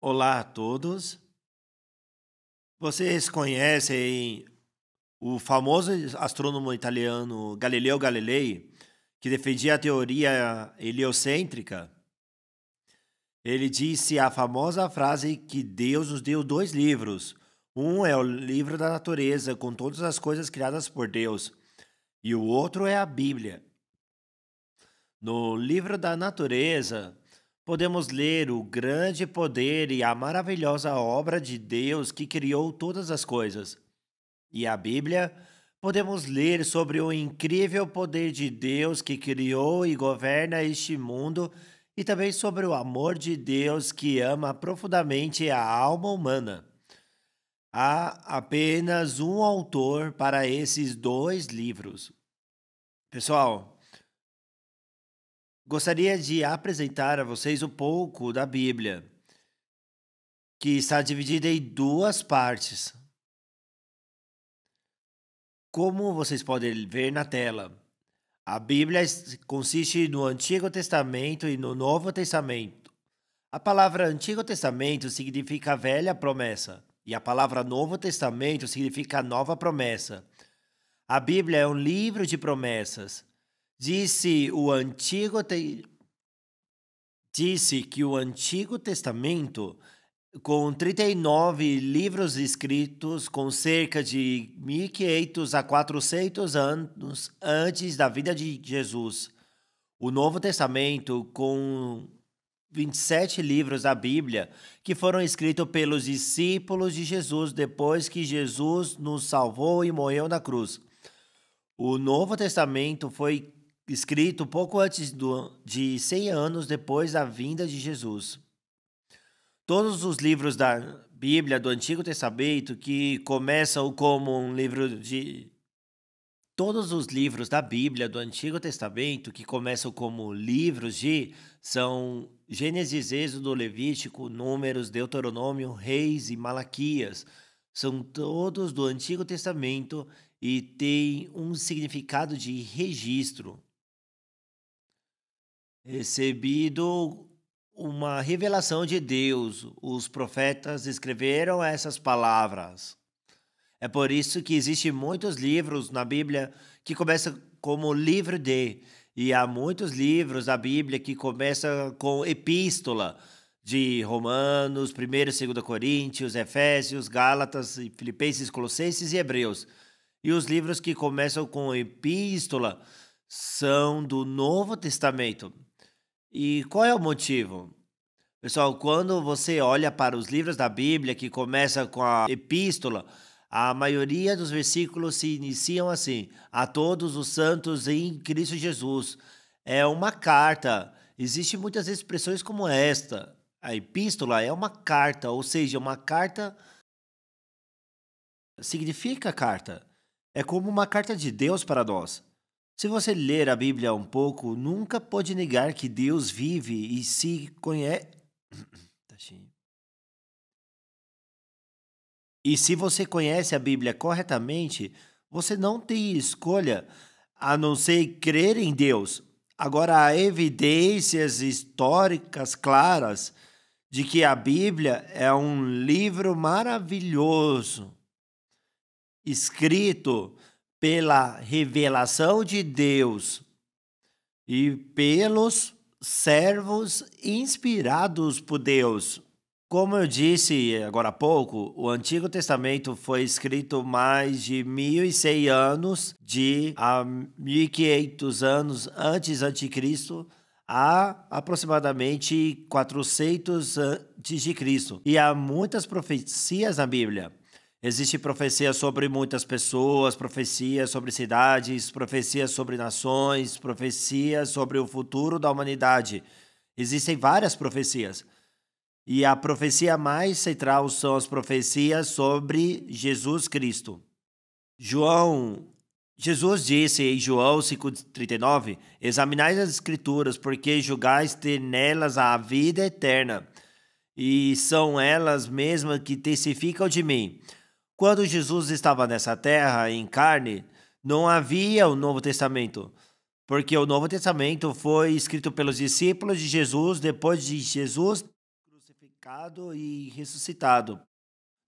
Olá a todos. Vocês conhecem o famoso astrônomo italiano Galileu Galilei, que defendia a teoria heliocêntrica? Ele disse a famosa frase que Deus nos deu dois livros. Um é o livro da natureza, com todas as coisas criadas por Deus, e o outro é a Bíblia. No livro da natureza, podemos ler o grande poder e a maravilhosa obra de Deus que criou todas as coisas. E a Bíblia, podemos ler sobre o incrível poder de Deus que criou e governa este mundo e também sobre o amor de Deus que ama profundamente a alma humana. Há apenas um autor para esses dois livros. Pessoal, gostaria de apresentar a vocês um pouco da Bíblia, que está dividida em duas partes. Como vocês podem ver na tela, a Bíblia consiste no Antigo Testamento e no Novo Testamento. A palavra Antigo Testamento significa velha promessa, e a palavra Novo Testamento significa nova promessa. A Bíblia é um livro de promessas. Disse que o Antigo Testamento, com 39 livros escritos com cerca de 1500 a 400 anos antes da vida de Jesus. O Novo Testamento, com 27 livros da Bíblia, que foram escritos pelos discípulos de Jesus depois que Jesus nos salvou e morreu na cruz. O Novo Testamento foi escrito pouco antes de 100 anos depois da vinda de Jesus. Todos os livros da Bíblia do Antigo Testamento que começam como um livro de Todos os livros da Bíblia do Antigo Testamento que começam como livros são Gênesis, Êxodo, Levítico, Números, Deuteronômio, Reis e Malaquias. São todos do Antigo Testamento e têm um significado de registro. Recebido uma revelação de Deus, os profetas escreveram essas palavras. É por isso que existem muitos livros na Bíblia que começam como livro de, e há muitos livros da Bíblia que começam com epístola, de Romanos, 1º e 2º Coríntios, Efésios, Gálatas, Filipenses, Colossenses e Hebreus. E os livros que começam com epístola são do Novo Testamento. E qual é o motivo? Pessoal, quando você olha para os livros da Bíblia que começam com a epístola, a maioria dos versículos se iniciam assim: a todos os santos em Cristo Jesus. É uma carta. Existem muitas expressões como esta. A epístola é uma carta, ou seja, uma carta significa carta. É como uma carta de Deus para nós. Se você ler a Bíblia um pouco, nunca pode negar que Deus vive e se conhece. E se você conhece a Bíblia corretamente, você não tem escolha a não ser crer em Deus. Agora, há evidências históricas claras de que a Bíblia é um livro maravilhoso, escrito pela revelação de Deus e pelos servos inspirados por Deus. Como eu disse agora há pouco, o Antigo Testamento foi escrito mais de 1.100 anos, a 1.500 anos antes de Cristo, a aproximadamente 400 antes de Cristo. E há muitas profecias na Bíblia. Existe profecia sobre muitas pessoas, profecias sobre cidades, profecias sobre nações, profecias sobre o futuro da humanidade. Existem várias profecias. E a profecia mais central são as profecias sobre Jesus Cristo. Jesus disse em João 5,39: examinai as Escrituras, porque julgais ter nelas a vida eterna, e são elas mesmas que testificam de mim. Quando Jesus estava nessa terra em carne, não havia o Novo Testamento, porque o Novo Testamento foi escrito pelos discípulos de Jesus depois de Jesus crucificado e ressuscitado.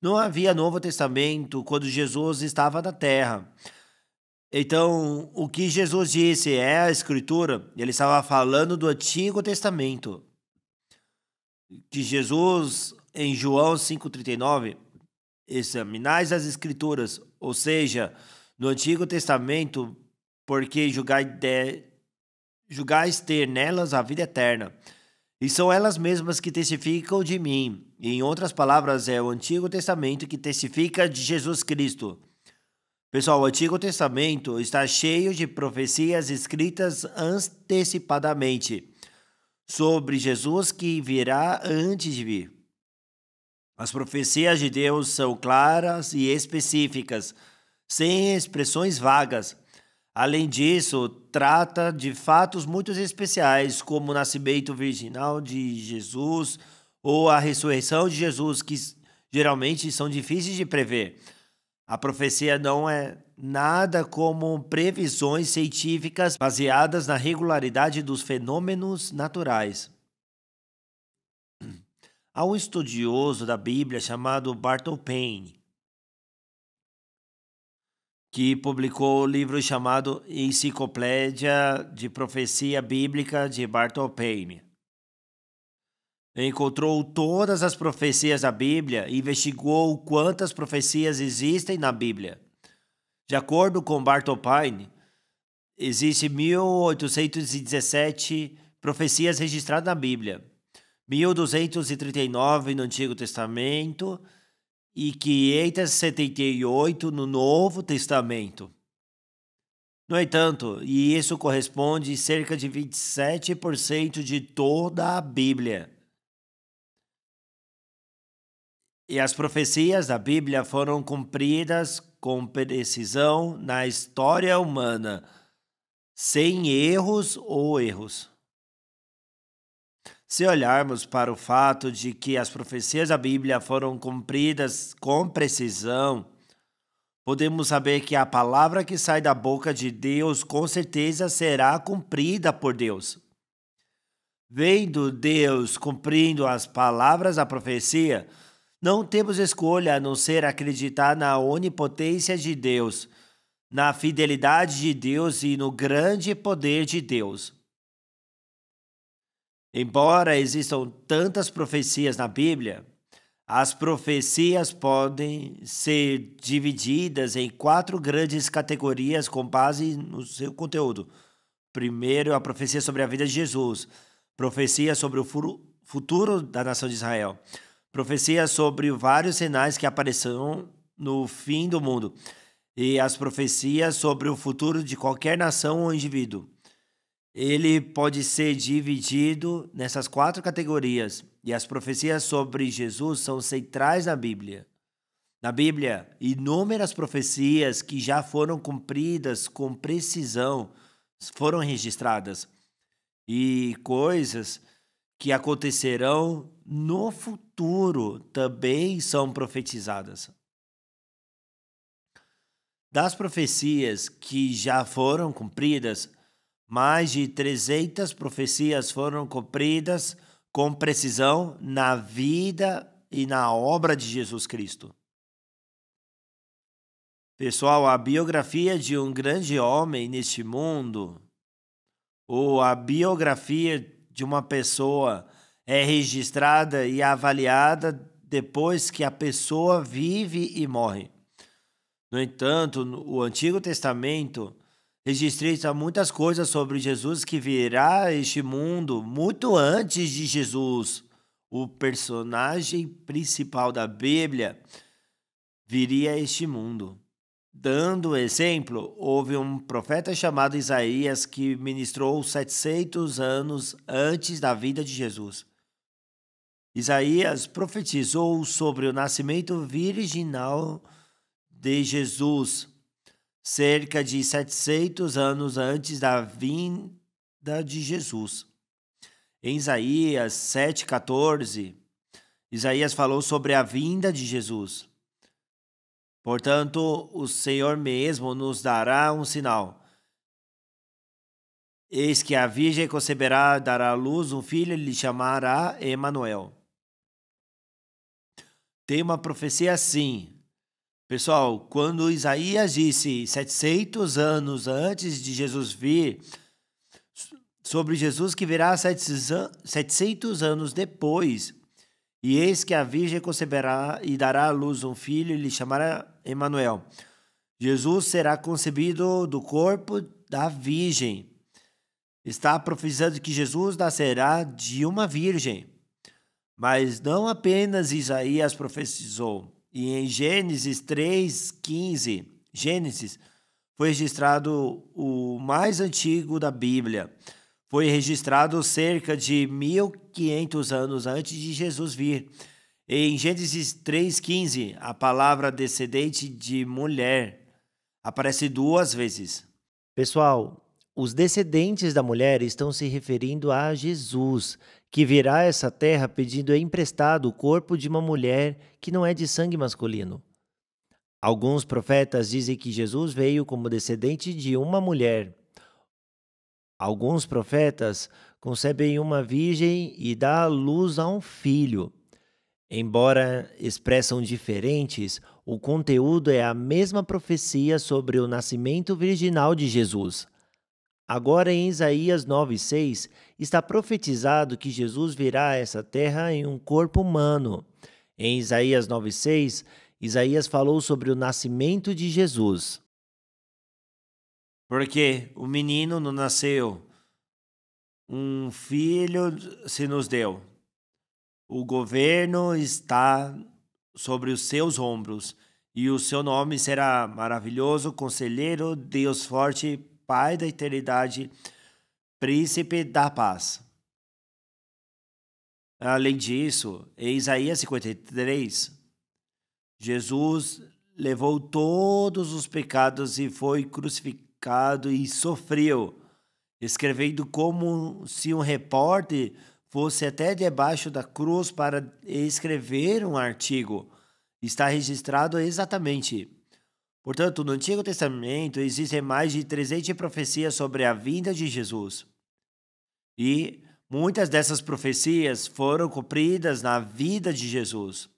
Não havia Novo Testamento quando Jesus estava na terra. Então, o que Jesus disse é a Escritura, ele estava falando do Antigo Testamento. Que Jesus, em João 5,39, examinais as Escrituras, ou seja, no Antigo Testamento, porque julgais ter nelas a vida eterna. E são elas mesmas que testificam de mim. E, em outras palavras, é o Antigo Testamento que testifica de Jesus Cristo. Pessoal, o Antigo Testamento está cheio de profecias escritas antecipadamente sobre Jesus que virá antes de vir. As profecias de Deus são claras e específicas, sem expressões vagas. Além disso, trata de fatos muito especiais, como o nascimento virginal de Jesus ou a ressurreição de Jesus, que geralmente são difíceis de prever. A profecia não é nada como previsões científicas baseadas na regularidade dos fenômenos naturais. Há um estudioso da Bíblia chamado Barton Payne, que publicou o livro chamado Enciclopédia de Profecia Bíblica de Barton Payne. Encontrou todas as profecias da Bíblia e investigou quantas profecias existem na Bíblia. De acordo com Barton Payne, existem 1.817 profecias registradas na Bíblia, 1.239 no Antigo Testamento e 578 no Novo Testamento. No entanto, e isso corresponde a cerca de 27% de toda a Bíblia. E as profecias da Bíblia foram cumpridas com precisão na história humana, sem erros ou erros. Se olharmos para o fato de que as profecias da Bíblia foram cumpridas com precisão, podemos saber que a palavra que sai da boca de Deus com certeza será cumprida por Deus. Vendo Deus cumprindo as palavras da profecia, não temos escolha a não ser acreditar na onipotência de Deus, na fidelidade de Deus e no grande poder de Deus. Embora existam tantas profecias na Bíblia, as profecias podem ser divididas em 4 grandes categorias com base no seu conteúdo. Primeiro, a profecia sobre a vida de Jesus, profecia sobre o futuro da nação de Israel, profecia sobre vários sinais que aparecerão no fim do mundo e as profecias sobre o futuro de qualquer nação ou indivíduo. Ele pode ser dividido nessas 4 categorias e as profecias sobre Jesus são centrais na Bíblia. Na Bíblia, inúmeras profecias que já foram cumpridas com precisão foram registradas e coisas que acontecerão no futuro também são profetizadas. Das profecias que já foram cumpridas, mais de 300 profecias foram cumpridas com precisão na vida e na obra de Jesus Cristo. Pessoal, a biografia de um grande homem neste mundo, ou a biografia de uma pessoa, é registrada e avaliada depois que a pessoa vive e morre. No entanto, o Antigo Testamento registra muitas coisas sobre Jesus que virá a este mundo muito antes de Jesus. O personagem principal da Bíblia viria a este mundo. Dando exemplo, houve um profeta chamado Isaías que ministrou 700 anos antes da vida de Jesus. Isaías profetizou sobre o nascimento virginal de Jesus, cerca de 700 anos antes da vinda de Jesus. Em Isaías 7,14, Isaías falou sobre a vinda de Jesus. Portanto, o Senhor mesmo nos dará um sinal. Eis que a virgem conceberá, dará à luz um filho e lhe chamará Emanuel. tem uma profecia assim. Pessoal, quando Isaías disse 700 anos antes de Jesus vir, sobre Jesus que virá 700 anos depois, e eis que a Virgem conceberá e dará à luz um filho e lhe chamará Emanuel. Jesus será concebido do corpo da Virgem. Está profetizando que Jesus nascerá de uma virgem. Mas não apenas Isaías profetizou. E em Gênesis 3:15, Gênesis foi registrado o mais antigo da Bíblia. Foi registrado cerca de 1500 anos antes de Jesus vir. Em Gênesis 3:15, a palavra descendente de mulher aparece 2 vezes. Pessoal, os descendentes da mulher estão se referindo a Jesus, que virá a essa terra pedindo emprestado o corpo de uma mulher que não é de sangue masculino. Alguns profetas dizem que Jesus veio como descendente de uma mulher. Alguns profetas concebem uma virgem e dá à luz a um filho. Embora expressam diferentes, o conteúdo é a mesma profecia sobre o nascimento virginal de Jesus. Agora, em Isaías 9:6, está profetizado que Jesus virá a essa terra em um corpo humano. Em Isaías 9:6, Isaías falou sobre o nascimento de Jesus. Porque o menino não nasceu, um filho se nos deu. O governo está sobre os seus ombros, e o seu nome será maravilhoso, conselheiro, Deus forte, Pai da eternidade, príncipe da paz. Além disso, em Isaías 53, Jesus levou todos os pecados e foi crucificado e sofreu, escrevendo como se um repórter fosse até debaixo da cruz para escrever um artigo. Está registrado exatamente. Portanto, no Antigo Testamento existem mais de 300 profecias sobre a vinda de Jesus. E muitas dessas profecias foram cumpridas na vida de Jesus.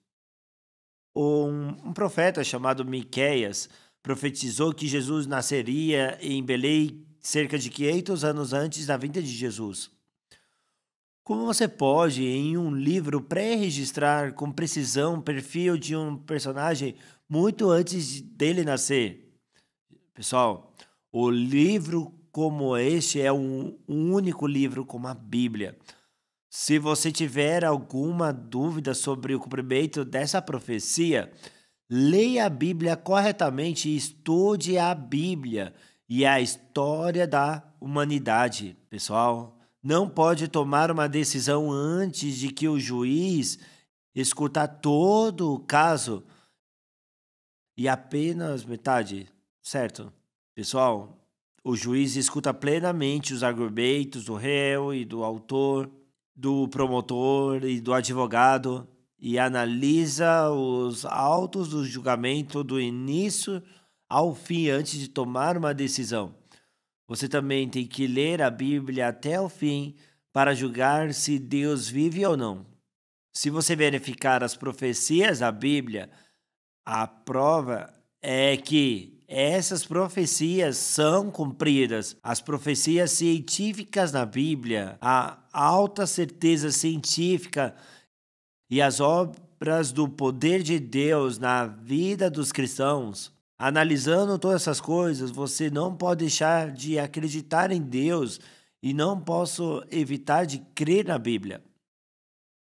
Um profeta chamado Miqueias profetizou que Jesus nasceria em Belém cerca de 500 anos antes da vinda de Jesus. Como você pode, em um livro, pré-registrar com precisão o perfil de um personagem muito antes dele nascer? Pessoal, o livro como este é um único livro como a Bíblia. Se você tiver alguma dúvida sobre o cumprimento dessa profecia, leia a Bíblia corretamente e estude a Bíblia e a história da humanidade. Pessoal, não pode tomar uma decisão antes de que o juiz escutar todo o caso e apenas metade, certo? Pessoal, o juiz escuta plenamente os argumentos do réu e do autor, do promotor e do advogado e analisa os autos do julgamento do início ao fim antes de tomar uma decisão. Você também tem que ler a Bíblia até o fim para julgar se Deus vive ou não. Se você verificar as profecias da Bíblia, a prova é que essas profecias são cumpridas. As profecias científicas na Bíblia, a alta certeza científica e as obras do poder de Deus na vida dos cristãos. Analisando todas essas coisas, você não pode deixar de acreditar em Deus e não posso evitar de crer na Bíblia.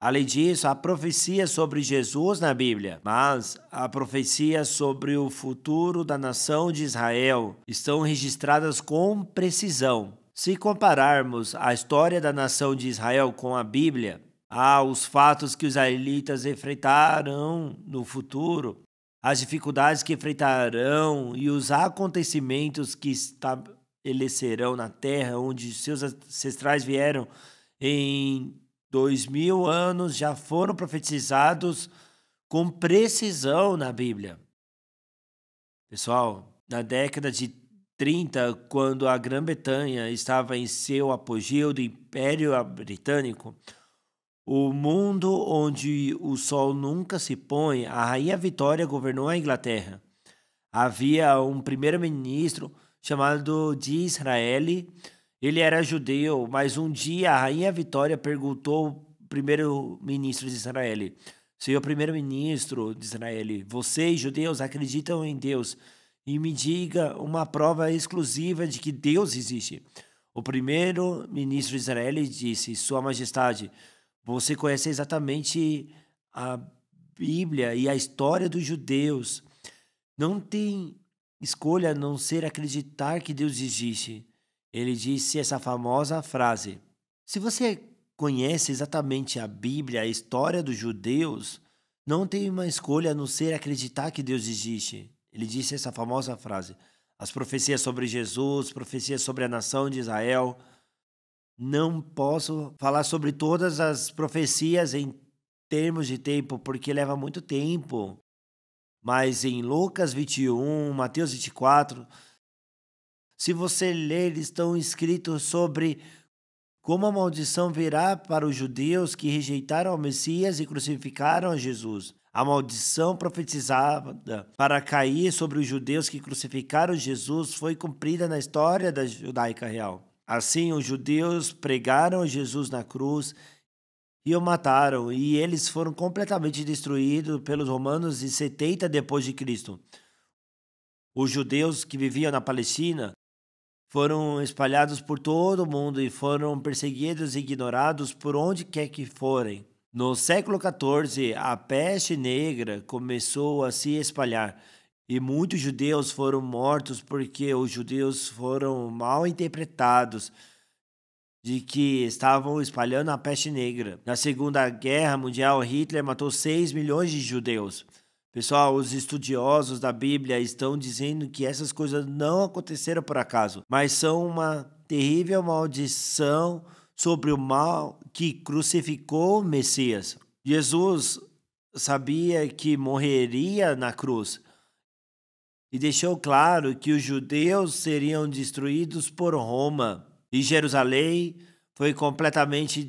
Além disso, há profecia sobre Jesus na Bíblia, mas a profecia sobre o futuro da nação de Israel estão registradas com precisão. Se compararmos a história da nação de Israel com a Bíblia, há os fatos que os israelitas enfrentarão no futuro, as dificuldades que enfrentarão e os acontecimentos que estabelecerão na terra onde seus ancestrais vieram em 2000 anos já foram profetizados com precisão na Bíblia. Pessoal, na década de 30, quando a Grã-Bretanha estava em seu apogeu do Império Britânico, O mundo onde o sol nunca se põe, a rainha Vitória governou a Inglaterra. Havia um primeiro-ministro chamado Disraeli. Ele era judeu, mas um dia a rainha Vitória perguntou ao primeiro-ministro de Israel: Senhor primeiro-ministro de Israel, vocês, judeus, acreditam em Deus? E me diga uma prova exclusiva de que Deus existe. O primeiro-ministro de Israel disse: Sua Majestade, você conhece exatamente a Bíblia e a história dos judeus. Não tem escolha a não ser acreditar que Deus existe. Ele disse essa famosa frase: Se você conhece exatamente a Bíblia, a história dos judeus, não tem uma escolha a não ser acreditar que Deus existe. Ele disse essa famosa frase. As profecias sobre Jesus, profecias sobre a nação de Israel. Não posso falar sobre todas as profecias em termos de tempo, porque leva muito tempo. Mas em Lucas 21, Mateus 24, se você ler, estão escritos sobre como a maldição virá para os judeus que rejeitaram o Messias e crucificaram a Jesus. A maldição profetizada para cair sobre os judeus que crucificaram Jesus foi cumprida na história da judaica real. Assim, os judeus pregaram Jesus na cruz e o mataram, e eles foram completamente destruídos pelos romanos em 70 depois de Cristo. Os judeus que viviam na Palestina foram espalhados por todo o mundo e foram perseguidos e ignorados por onde quer que forem. No século XIV, a peste negra começou a se espalhar e muitos judeus foram mortos porque os judeus foram mal interpretados de que estavam espalhando a peste negra. Na Segunda Guerra Mundial, Hitler matou 6 milhões de judeus. Pessoal, os estudiosos da Bíblia estão dizendo que essas coisas não aconteceram por acaso, mas são uma terrível maldição sobre o mal que crucificou o Messias. Jesus sabia que morreria na cruz e deixou claro que os judeus seriam destruídos por Roma. E Jerusalém foi completamente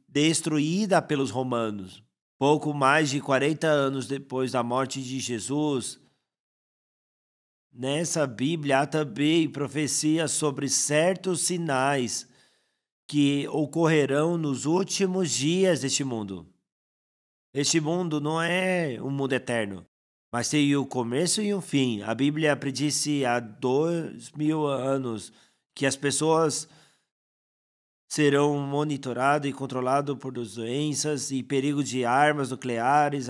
destruída pelos romanos. Pouco mais de 40 anos depois da morte de Jesus, nessa Bíblia há também profecias sobre certos sinais que ocorrerão nos últimos dias deste mundo. Este mundo não é um mundo eterno, mas tem o começo e o fim. A Bíblia predisse há 2000 anos que as pessoas serão monitorados e controlados por doenças e perigo de armas nucleares,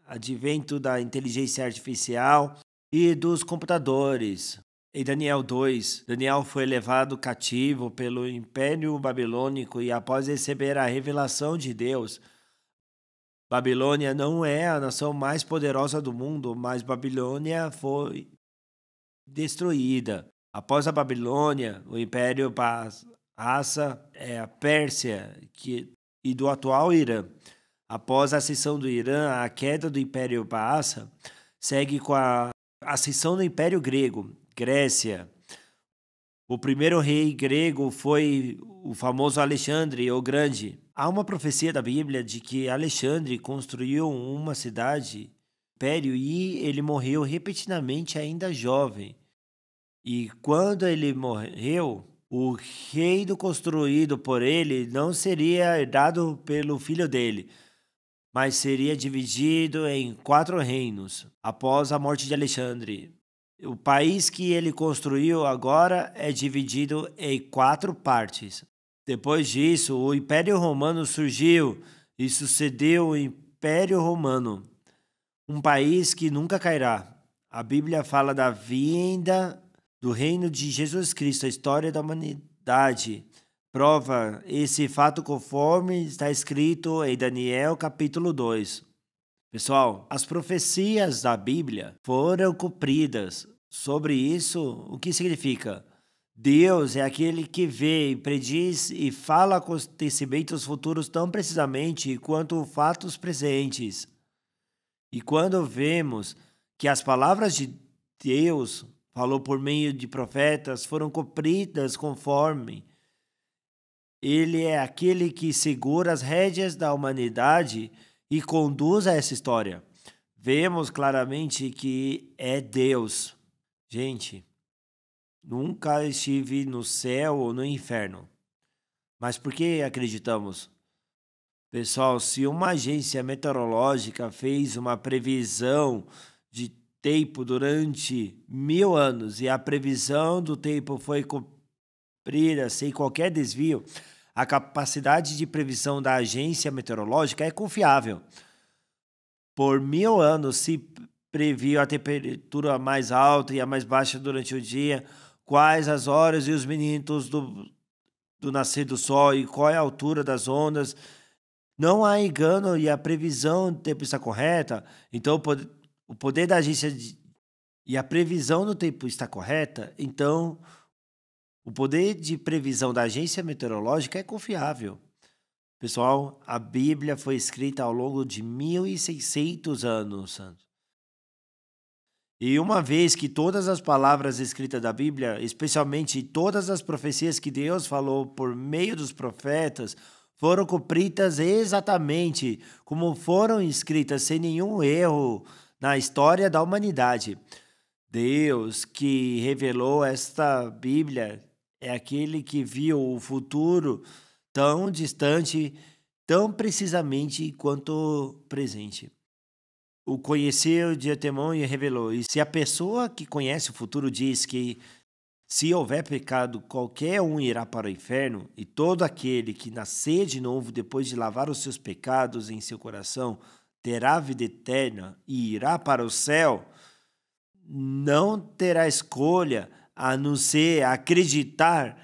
advento da inteligência artificial e dos computadores. Em Daniel 2, Daniel foi levado cativo pelo Império Babilônico e após receber a revelação de Deus, Babilônia não é a nação mais poderosa do mundo, mas Babilônia foi destruída. Após a Babilônia, o Império passa a Pérsia e do atual Irã. Após a ascensão do Irã, a queda do Império Persa segue com a ascensão do Império Grego, Grécia. O primeiro rei grego foi o famoso Alexandre o Grande. Há uma profecia da Bíblia de que Alexandre construiu uma cidade, império, e ele morreu repentinamente ainda jovem. E quando ele morreu, o reino construído por ele não seria herdado pelo filho dele, mas seria dividido em 4 reinos após a morte de Alexandre. O país que ele construiu agora é dividido em 4 partes. Depois disso, o Império Romano surgiu e sucedeu o Império Romano, um país que nunca cairá. A Bíblia fala da vinda do reino de Jesus Cristo, a história da humanidade. Prova esse fato conforme está escrito em Daniel capítulo 2. Pessoal, as profecias da Bíblia foram cumpridas. Sobre isso, o que significa? Deus é aquele que vê, prediz e fala acontecimentos futuros tão precisamente quanto fatos presentes. E quando vemos que as palavras de Deus falou por meio de profetas foram cumpridas conforme Ele é aquele que segura as rédeas da humanidade e conduz a essa história. Vemos claramente que é Deus. Gente, nunca estive no céu ou no inferno. Mas por que acreditamos? Pessoal, se uma agência meteorológica fez uma previsão de tempo durante 1000 anos e a previsão do tempo foi cumprida sem qualquer desvio, a capacidade de previsão da agência meteorológica é confiável. Por 1000 anos se previu a temperatura mais alta e a mais baixa durante o dia, quais as horas e os minutos do nascer do sol e qual é a altura das ondas. Não há engano e a previsão do tempo está correta. Então, o poder da agência e a previsão do tempo está correta. Então, o poder de previsão da agência meteorológica é confiável. Pessoal, a Bíblia foi escrita ao longo de 1600 anos. E uma vez que todas as palavras escritas da Bíblia, especialmente todas as profecias que Deus falou por meio dos profetas, foram cumpridas exatamente como foram escritas, sem nenhum erro na história da humanidade. Deus que revelou esta Bíblia é aquele que viu o futuro tão distante, tão precisamente quanto o presente. O conheceu de antemão e revelou. E se a pessoa que conhece o futuro diz que se houver pecado, qualquer um irá para o inferno, e todo aquele que nascer de novo depois de lavar os seus pecados em seu coração terá vida eterna e irá para o céu, não terá escolha a não ser acreditar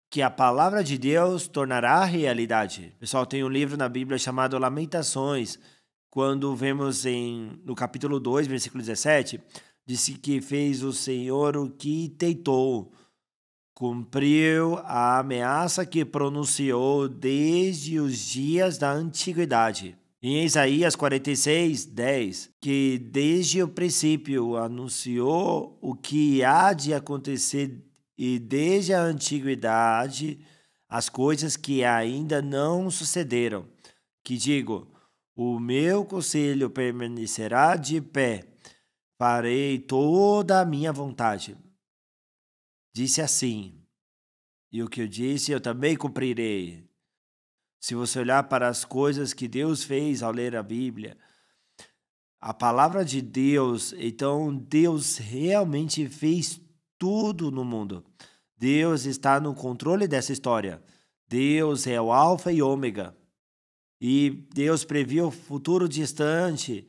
que a palavra de Deus tornará realidade. Pessoal, tem um livro na Bíblia chamado Lamentações, quando vemos no capítulo 2, versículo 17, disse que fez o Senhor o que tentou, cumpriu a ameaça que pronunciou desde os dias da antiguidade. Em Isaías 46, 10, que desde o princípio anunciou o que há de acontecer e desde a antiguidade as coisas que ainda não sucederam. Que digo, o meu conselho permanecerá de pé, farei toda a minha vontade. Disse assim, e o que eu disse eu também cumprirei. Se você olhar para as coisas que Deus fez ao ler a Bíblia, a palavra de Deus, então Deus realmente fez tudo no mundo. Deus está no controle dessa história. Deus é o Alfa e Ômega. E Deus previu o futuro distante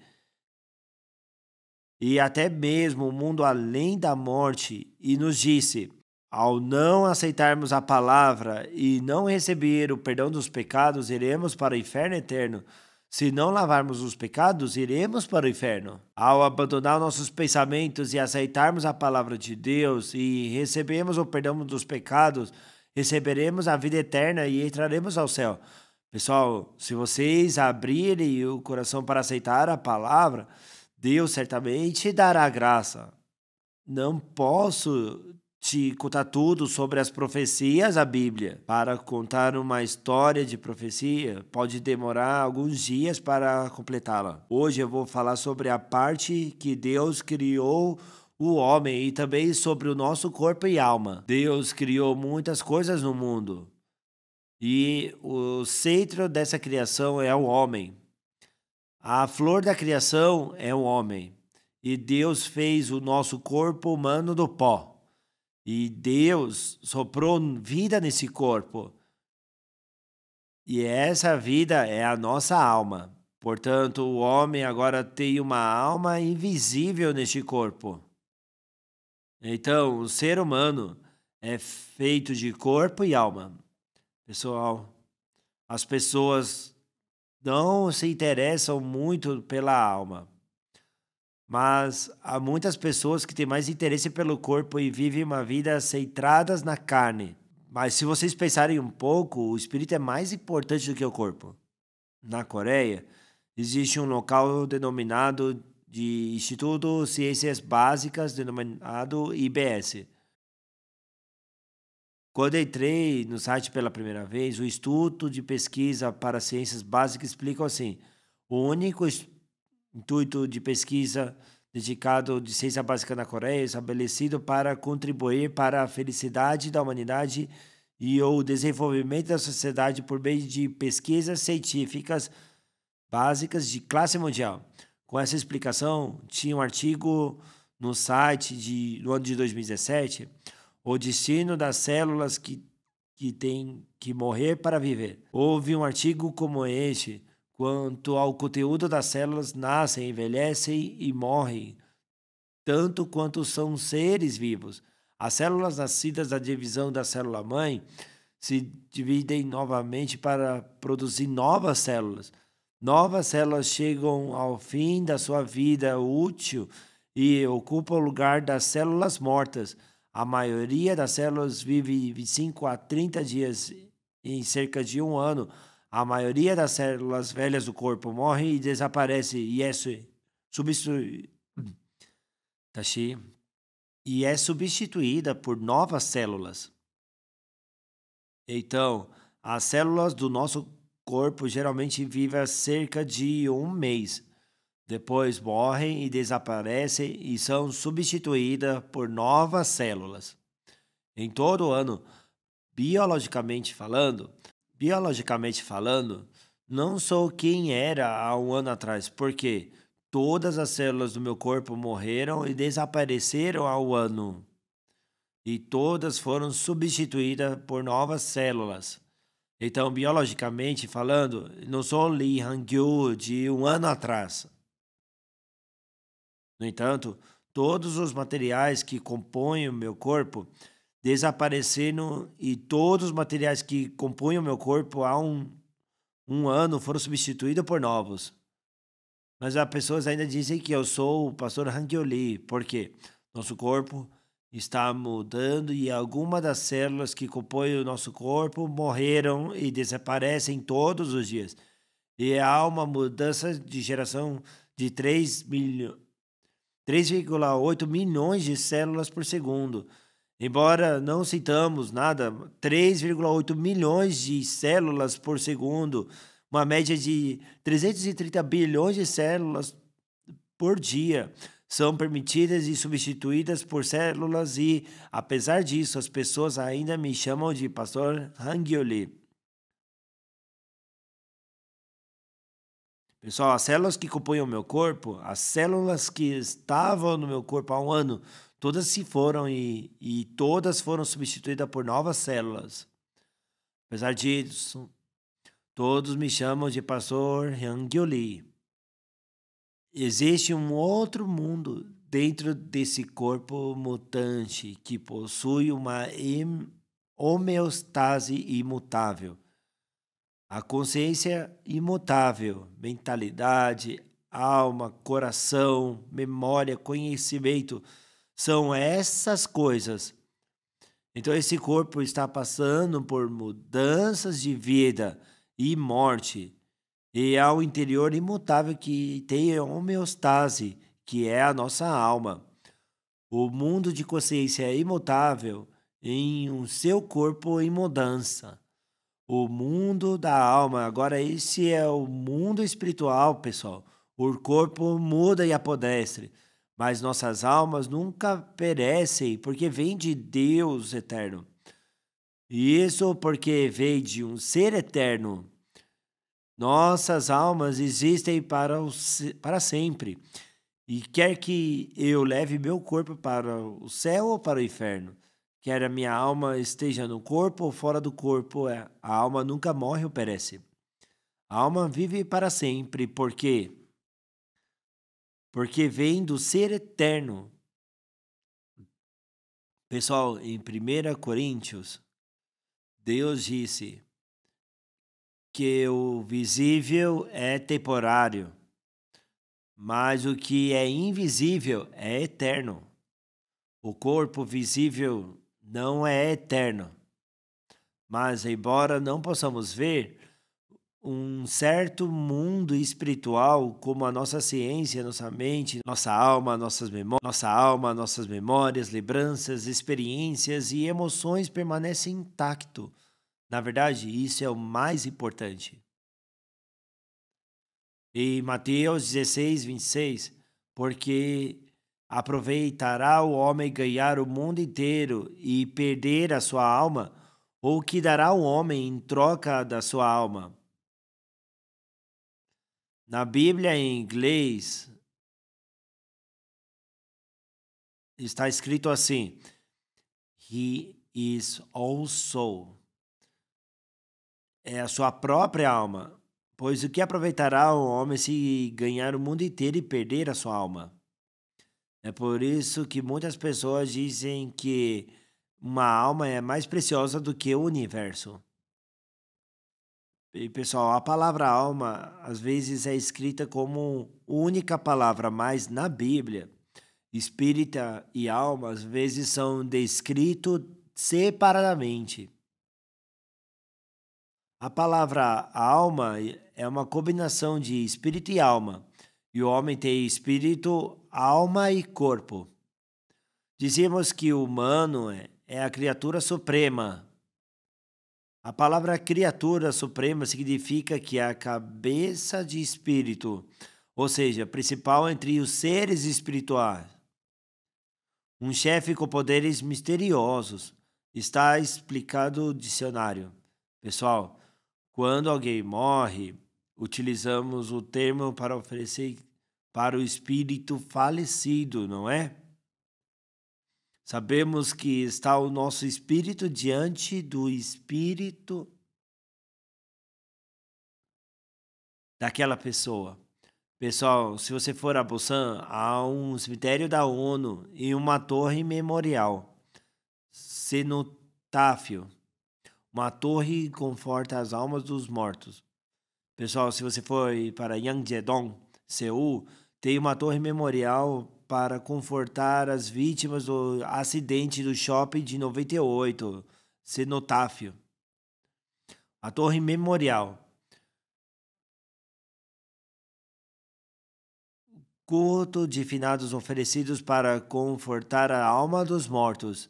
e até mesmo o mundo além da morte, e nos disse: ao não aceitarmos a palavra e não receber o perdão dos pecados, iremos para o inferno eterno. Se não lavarmos os pecados, iremos para o inferno. Ao abandonar nossos pensamentos e aceitarmos a palavra de Deus e recebermos o perdão dos pecados, receberemos a vida eterna e entraremos ao céu. Pessoal, se vocês abrirem o coração para aceitar a palavra, Deus certamente dará graça. Não posso te contar tudo sobre as profecias da Bíblia. Para contar uma história de profecia, pode demorar alguns dias para completá-la. Hoje eu vou falar sobre a parte que Deus criou o homem e também sobre o nosso corpo e alma. Deus criou muitas coisas no mundo. E o centro dessa criação é o homem. A flor da criação é o homem. E Deus fez o nosso corpo humano do pó. E Deus soprou vida nesse corpo. E essa vida é a nossa alma. Portanto, o homem agora tem uma alma invisível neste corpo. Então, o ser humano é feito de corpo e alma. Pessoal, as pessoas não se interessam muito pela alma, mas há muitas pessoas que têm mais interesse pelo corpo e vivem uma vida centradas na carne. Mas se vocês pensarem um pouco, o espírito é mais importante do que o corpo. Na Coreia, existe um local denominado de Instituto de Ciências Básicas, denominado IBS. Quando entrei no site pela primeira vez, o Instituto de Pesquisa para Ciências Básicas explica assim: o único intuito de pesquisa dedicado de ciência básica na Coreia, estabelecido para contribuir para a felicidade da humanidade e o desenvolvimento da sociedade por meio de pesquisas científicas básicas de classe mundial. Com essa explicação, tinha um artigo no site no ano de 2017, o destino das células que têm que morrer para viver. Houve um artigo como este quanto ao conteúdo das células nascem, envelhecem e morrem, tanto quanto são seres vivos. As células nascidas da divisão da célula-mãe se dividem novamente para produzir novas células. Novas células chegam ao fim da sua vida útil e ocupam o lugar das células mortas. A maioria das células vive 25 a 30 dias em cerca de um ano. A maioria das células velhas do corpo morre e desaparece e é substituída por novas células. Então, as células do nosso corpo geralmente vivem cerca de um mês. Depois morrem e desaparecem e são substituídas por novas células. Em todo ano, biologicamente falando, não sou quem era há um ano atrás, porque todas as células do meu corpo morreram e desapareceram ao ano. E todas foram substituídas por novas células. Então, biologicamente falando, não sou Lee Han-gyu de um ano atrás. No entanto, todos os materiais que compõem o meu corpo desapareceram e todos os materiais que compunham o meu corpo há um ano foram substituídos por novos. Mas as pessoas ainda dizem que eu sou o pastor Han-gyu Lee, porque nosso corpo está mudando e algumas das células que compõem o nosso corpo morreram e desaparecem todos os dias. E há uma mudança de geração de 3,8 milhões de células por segundo. Embora não citamos nada, 3,8 milhões de células por segundo, uma média de 330 bilhões de células por dia são permitidas e substituídas por células e, apesar disso, as pessoas ainda me chamam de pastor Han-gyu Lee. Pessoal, as células que compõem o meu corpo, as células que estavam no meu corpo há um ano, todas se foram e todas foram substituídas por novas células. Apesar disso, todos me chamam de pastor Han-gyu Lee. Existe um outro mundo dentro desse corpo mutante que possui uma homeostase imutável. A consciência imutável, mentalidade, alma, coração, memória, conhecimento, são essas coisas. Então esse corpo está passando por mudanças de vida e morte. E ao interior imutável que tem homeostase, que é a nossa alma. O mundo de consciência é imutável em um seu corpo em mudança. O mundo da alma, agora esse é o mundo espiritual, pessoal. O corpo muda e apodrece, mas nossas almas nunca perecem, porque vem de Deus eterno. Isso porque veio de um ser eterno. Nossas almas existem para sempre. E quer que eu leve meu corpo para o céu ou para o inferno, quer a minha alma esteja no corpo ou fora do corpo, a alma nunca morre ou perece. A alma vive para sempre, por quê? Porque vem do ser eterno. Pessoal, em 1 Coríntios, Deus disse que o visível é temporário, mas o que é invisível é eterno. O corpo visível não é eterno, mas embora não possamos ver, um certo mundo espiritual, como a nossa ciência, nossa mente, nossa alma, nossas memórias, lembranças, experiências e emoções permanecem intacto. Na verdade, isso é o mais importante. E Mateus 16, 26, porque aproveitará o homem ganhar o mundo inteiro e perder a sua alma, ou que dará o homem em troca da sua alma? Na Bíblia em inglês está escrito assim: He is also. É a sua própria alma. Pois o que aproveitará o homem se ganhar o mundo inteiro e perder a sua alma? É por isso que muitas pessoas dizem que uma alma é mais preciosa do que o universo. E pessoal, a palavra alma às vezes é escrita como única palavra, mas na Bíblia, espírita e alma às vezes são descritos separadamente. A palavra alma é uma combinação de espírito e alma, e o homem tem espírito, alma e corpo. Dizemos que o humano é a criatura suprema. A palavra criatura suprema significa que é a cabeça de espírito, ou seja, principal entre os seres espirituais. Um chefe com poderes misteriosos. Está explicado no dicionário. Pessoal, quando alguém morre, utilizamos o termo para oferecer para o espírito falecido, não é? Sabemos que está o nosso espírito diante do espírito daquela pessoa. Pessoal, se você for a Busan, há um cemitério da ONU e uma torre memorial. Cenotáfio. Uma torre conforta as almas dos mortos. Pessoal, se você for para Yangjedong, Seul, tem uma torre memorial para confortar as vítimas do acidente do shopping de 98, cenotáfio. A torre memorial. Culto de finados oferecidos para confortar a alma dos mortos.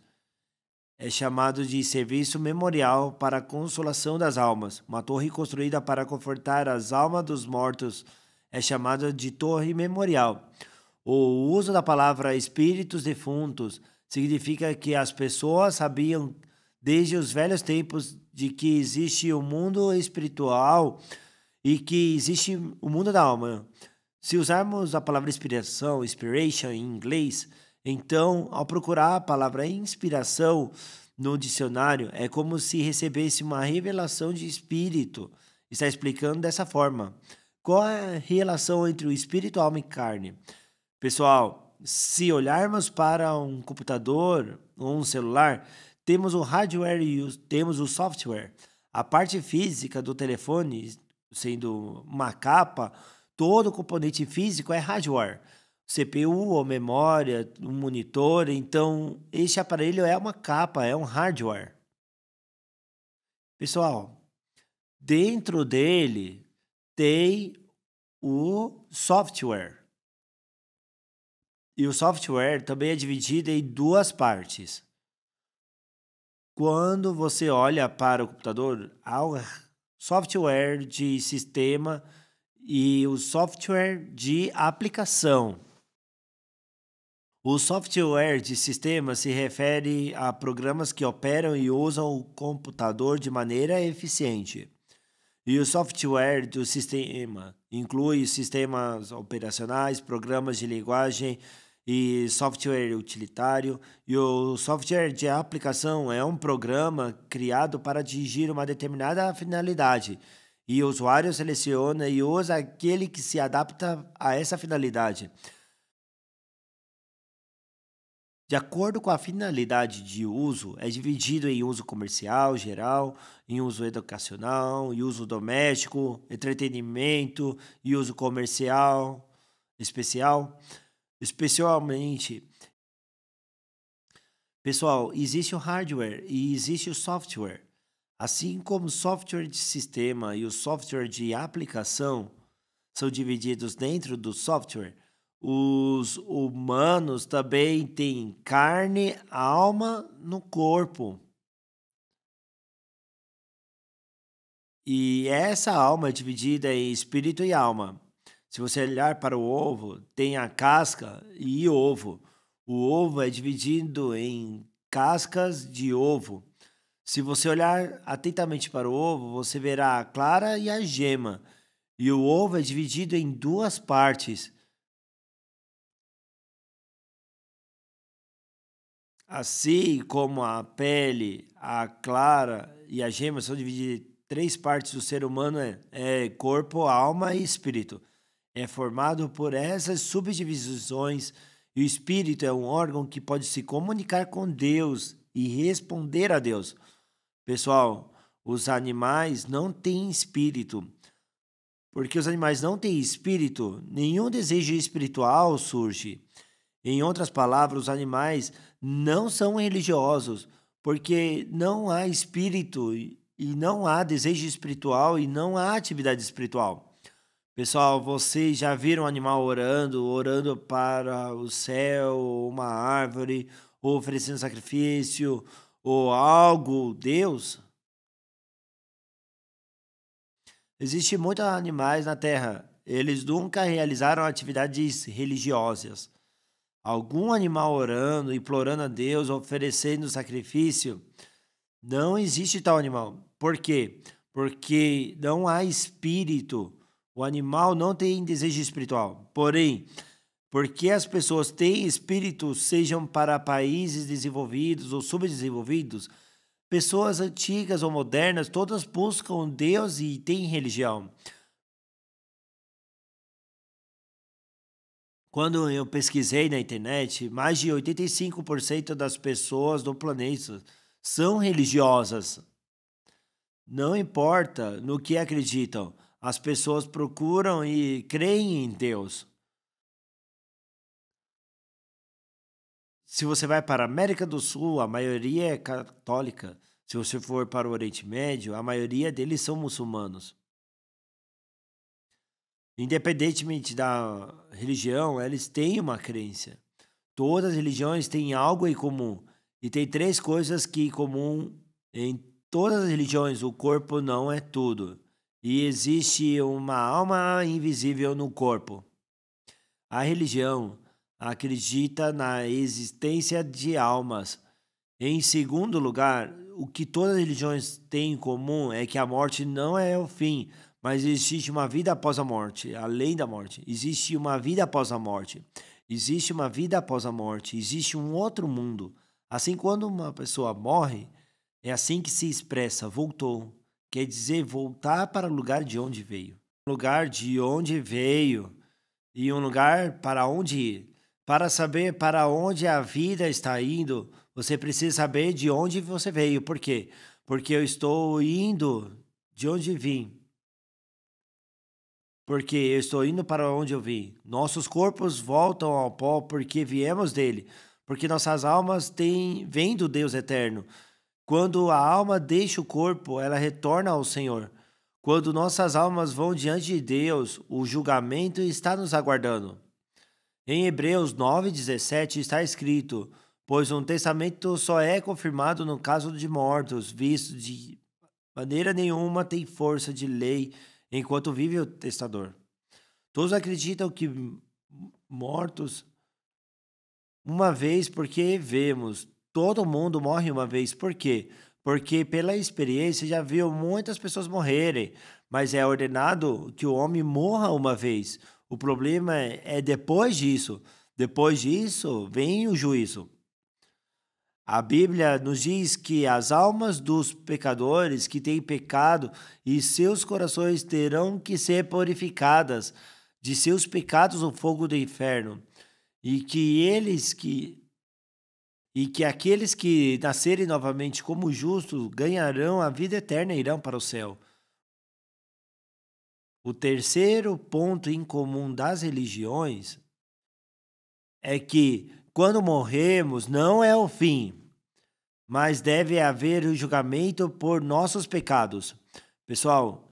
É chamado de serviço memorial para a consolação das almas. Uma torre construída para confortar as almas dos mortos é chamada de torre memorial. O uso da palavra espíritos defuntos significa que as pessoas sabiam desde os velhos tempos de que existe o mundo espiritual e que existe o mundo da alma. Se usarmos a palavra inspiration em inglês, então, ao procurar a palavra inspiração no dicionário, é como se recebesse uma revelação de espírito. Está explicando dessa forma. Qual é a relação entre o espírito, alma e carne? Pessoal, se olharmos para um computador ou um celular, temos o hardware e temos o software. A parte física do telefone, sendo uma capa, todo componente físico é hardware. CPU ou memória, um monitor, então este aparelho é uma capa, é um hardware. Pessoal, dentro dele tem o software. E o software também é dividido em duas partes. Quando você olha para o computador, há o software de sistema e o software de aplicação. O software de sistema se refere a programas que operam e usam o computador de maneira eficiente. E o software do sistema inclui sistemas operacionais, programas de linguagem e software utilitário. E o software de aplicação é um programa criado para atingir uma determinada finalidade. E o usuário seleciona e usa aquele que se adapta a essa finalidade. De acordo com a finalidade de uso, é dividido em uso comercial, geral, em uso educacional, em uso doméstico, entretenimento e uso comercial, especial. Especialmente, pessoal, existe o hardware e existe o software. Assim como o software de sistema e o software de aplicação são divididos dentro do software, os humanos também têm carne, alma no corpo. E essa alma é dividida em espírito e alma. Se você olhar para o ovo, tem a casca e ovo. O ovo é dividido em cascas de ovo. Se você olhar atentamente para o ovo, você verá a clara e a gema. E o ovo é dividido em duas partes. Assim como a pele, a clara e a gema são divididas em três partes do ser humano, é corpo, alma e espírito. É formado por essas subdivisões e o espírito é um órgão que pode se comunicar com Deus e responder a Deus. Pessoal, os animais não têm espírito. Porque os animais não têm espírito, nenhum desejo espiritual surge. Em outras palavras, os animais não são religiosos, porque não há espírito e não há desejo espiritual e não há atividade espiritual. Pessoal, vocês já viram um animal orando para o céu, uma árvore, ou oferecendo sacrifício, ou algo, Deus? Existem muitos animais na Terra. Eles nunca realizaram atividades religiosas. Algum animal orando, implorando a Deus, oferecendo sacrifício, não existe tal animal. Por quê? Porque não há espírito. O animal não tem desejo espiritual. Porém, porque as pessoas têm espírito, sejam para países desenvolvidos ou subdesenvolvidos, pessoas antigas ou modernas, todas buscam Deus e têm religião. Quando eu pesquisei na internet, mais de 85% das pessoas do planeta são religiosas. Não importa no que acreditam, as pessoas procuram e creem em Deus. Se você vai para a América do Sul, a maioria é católica. Se você for para o Oriente Médio, a maioria deles são muçulmanos. Independentemente da religião, eles têm uma crença. Todas as religiões têm algo em comum. E tem três coisas que em comum em todas as religiões: o corpo não é tudo. E existe uma alma invisível no corpo. A religião acredita na existência de almas. Em segundo lugar, o que todas as religiões têm em comum é que a morte não é o fim, mas existe uma vida após a morte, além da morte. Existe uma vida após a morte. Existe uma vida após a morte. Existe um outro mundo. Assim, quando uma pessoa morre, é assim que se expressa, voltou. Quer dizer, voltar para o lugar de onde veio. Lugar de onde veio e um lugar para onde ir. Para saber para onde a vida está indo, você precisa saber de onde você veio. Por quê? Porque eu estou indo de onde vim. Porque eu estou indo para onde eu vim. Nossos corpos voltam ao pó porque viemos dele. Porque nossas almas vêm do Deus eterno. Quando a alma deixa o corpo, ela retorna ao Senhor. Quando nossas almas vão diante de Deus, o julgamento está nos aguardando. Em Hebreus 9:17 está escrito: pois um testamento só é confirmado no caso de mortos, visto de maneira nenhuma tem força de lei enquanto vive o testador. Todos acreditam que mortos uma vez porque vemos. Todo mundo morre uma vez. Por quê? Porque pela experiência já viu muitas pessoas morrerem, mas é ordenado que o homem morra uma vez. O problema é depois disso. Depois disso vem o juízo. A Bíblia nos diz que as almas dos pecadores que têm pecado e seus corações terão que ser purificadas de seus pecados no fogo do inferno, e que aqueles que nascerem novamente como justos ganharão a vida eterna e irão para o céu. O terceiro ponto em comum das religiões é que quando morremos não é o fim. mas deve haver o julgamento por nossos pecados. Pessoal,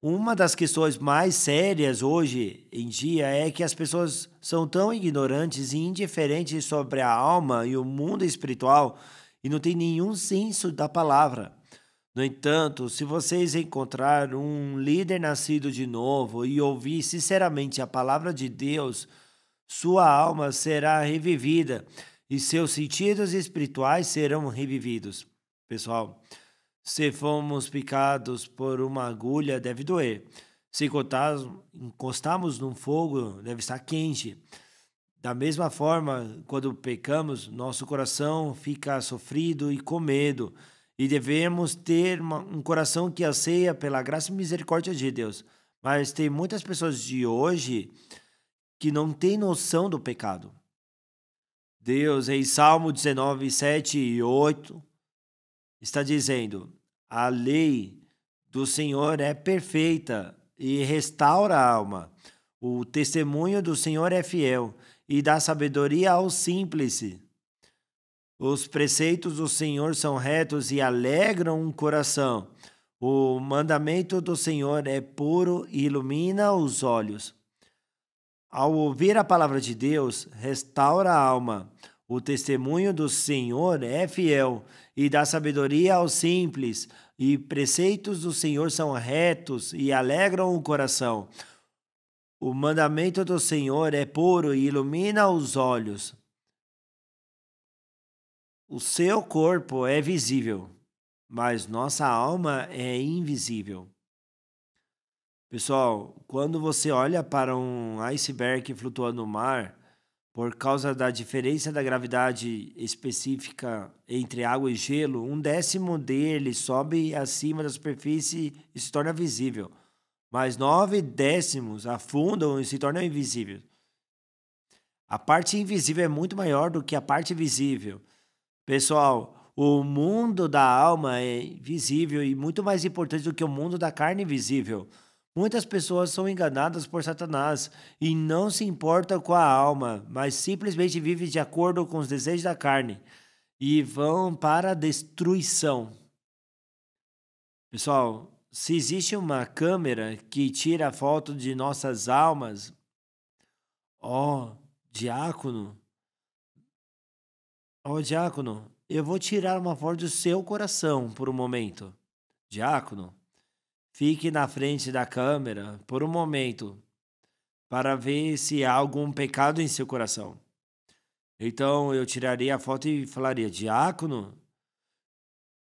uma das questões mais sérias hoje em dia é que as pessoas são tão ignorantes e indiferentes sobre a alma e o mundo espiritual e não tem nenhum senso da palavra. No entanto, se vocês encontrar um líder nascido de novo e ouvir sinceramente a palavra de Deus, sua alma será revivida e seus sentidos espirituais serão revividos. Pessoal, se fomos picados por uma agulha, deve doer. Se encostarmos num fogo, deve estar quente. Da mesma forma, quando pecamos, nosso coração fica sofrido e com medo. E devemos ter um coração que anseia pela graça e misericórdia de Deus. Mas tem muitas pessoas de hoje que não têm noção do pecado. Deus, em Salmo 19, 7 e 8, está dizendo: a lei do Senhor é perfeita e restaura a alma. O testemunho do Senhor é fiel e dá sabedoria ao simples. Os preceitos do Senhor são retos e alegram o coração. O mandamento do Senhor é puro e ilumina os olhos. Ao ouvir a palavra de Deus, restaura a alma. O testemunho do Senhor é fiel e dá sabedoria aos simples. E preceitos do Senhor são retos e alegram o coração. O mandamento do Senhor é puro e ilumina os olhos. O seu corpo é visível, mas nossa alma é invisível. Pessoal, quando você olha para um iceberg flutuando no mar, por causa da diferença da gravidade específica entre água e gelo, 1/10 dele sobe acima da superfície e se torna visível, mas 9/10 afundam e se tornam invisíveis. A parte invisível é muito maior do que a parte visível. Pessoal, o mundo da alma é visível e muito mais importante do que o mundo da carne visível. Muitas pessoas são enganadas por Satanás e não se importam com a alma, mas simplesmente vivem de acordo com os desejos da carne e vão para a destruição. Pessoal, se existe uma câmera que tira foto de nossas almas, diácono, diácono, eu vou tirar uma foto do seu coração por um momento. Diácono, fique na frente da câmera por um momento para ver se há algum pecado em seu coração. Então eu tiraria a foto e falaria: diácono,